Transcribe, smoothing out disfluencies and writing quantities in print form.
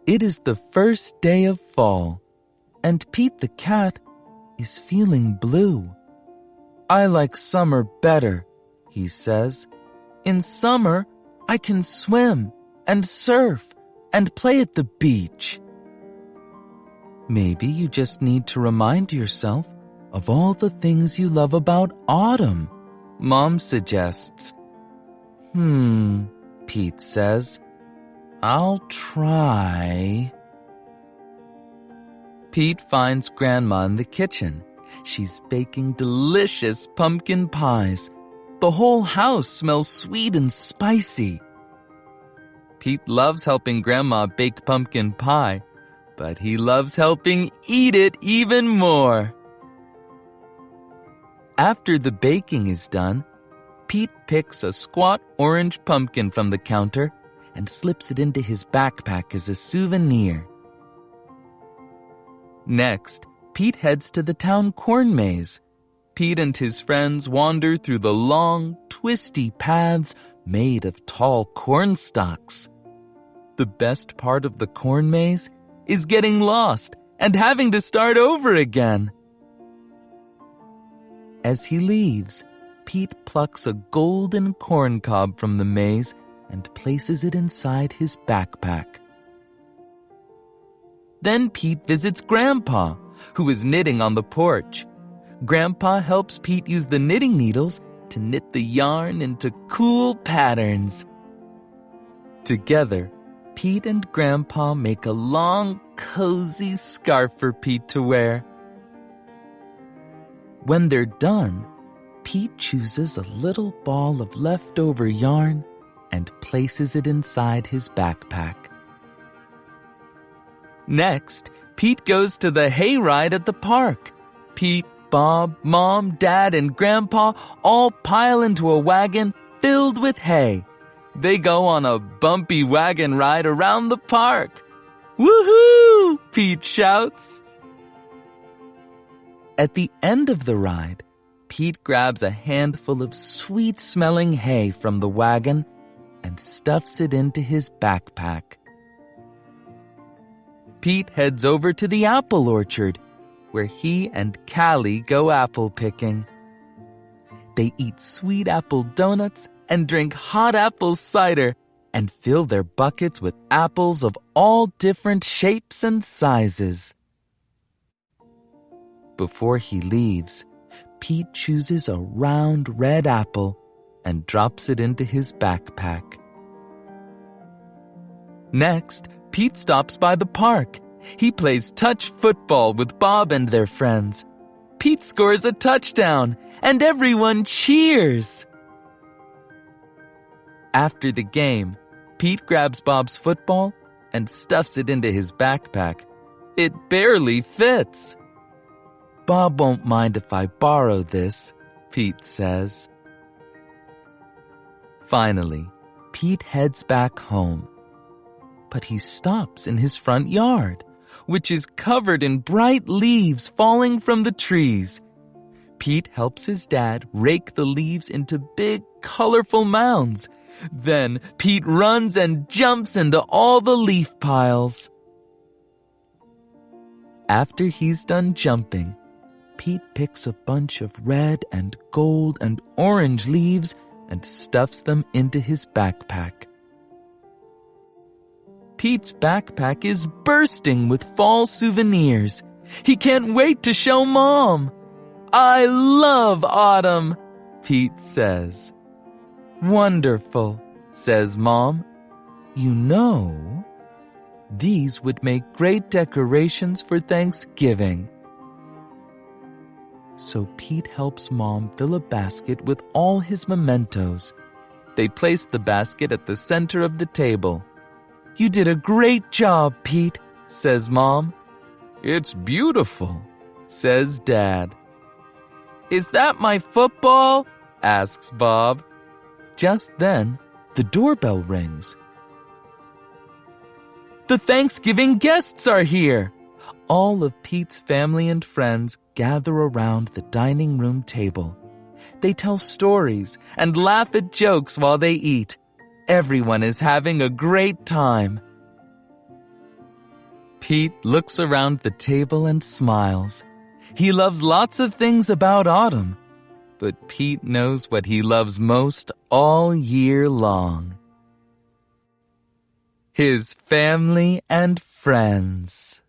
It is the first day of fall, and Pete the cat is feeling blue. I like summer better, he says. In summer, I can swim and surf and play at the beach. Maybe you just need to remind yourself of all the things you love about autumn, Mom suggests. Pete says. I'll try. Pete finds Grandma in the kitchen. She's baking delicious pumpkin pies. The whole house smells sweet and spicy. Pete loves helping Grandma bake pumpkin pie, but he loves helping eat it even more. After the baking is done, Pete picks a squat orange pumpkin from the counter and slips it into his backpack as a souvenir. Next, Pete heads to the town corn maze. Pete and his friends wander through the long, twisty paths made of tall corn stalks. The best part of the corn maze is getting lost and having to start over again. As he leaves, Pete plucks a golden corn cob from the maze and places it inside his backpack. Then Pete visits Grandpa, who is knitting on the porch. Grandpa helps Pete use the knitting needles to knit the yarn into cool patterns. Together, Pete and Grandpa make a long, cozy scarf for Pete to wear. When they're done, Pete chooses a little ball of leftover yarn and places it inside his backpack. Next, Pete goes to the hayride at the park. Pete, Bob, Mom, Dad, and Grandpa all pile into a wagon filled with hay. They go on a bumpy wagon ride around the park. Woohoo! Pete shouts. At the end of the ride, Pete grabs a handful of sweet-smelling hay from the wagon and stuffs it into his backpack. Pete heads over to the apple orchard, where he and Callie go apple picking. They eat sweet apple donuts and drink hot apple cider and fill their buckets with apples of all different shapes and sizes. Before he leaves, Pete chooses a round red apple and drops it into his backpack. Next, Pete stops by the park. He plays touch football with Bob and their friends. Pete scores a touchdown, and everyone cheers. After the game, Pete grabs Bob's football and stuffs it into his backpack. It barely fits. Bob won't mind if I borrow this, Pete says. Finally, Pete heads back home. But he stops in his front yard, which is covered in bright leaves falling from the trees. Pete helps his dad rake the leaves into big, colorful mounds. Then Pete runs and jumps into all the leaf piles. After he's done jumping, Pete picks a bunch of red and gold and orange leaves and stuffs them into his backpack. Pete's backpack is bursting with fall souvenirs. He can't wait to show Mom. I love autumn, Pete says. Wonderful, says Mom. You know, these would make great decorations for Thanksgiving. So Pete helps Mom fill a basket with all his mementos. They place the basket at the center of the table. You did a great job, Pete, says Mom. It's beautiful, says Dad. Is that my football? Asks Bob. Just then, the doorbell rings. The Thanksgiving guests are here. All of Pete's family and friends gather around the dining room table. They tell stories and laugh at jokes while they eat. Everyone is having a great time. Pete looks around the table and smiles. He loves lots of things about autumn, but Pete knows what he loves most all year long. His family and friends.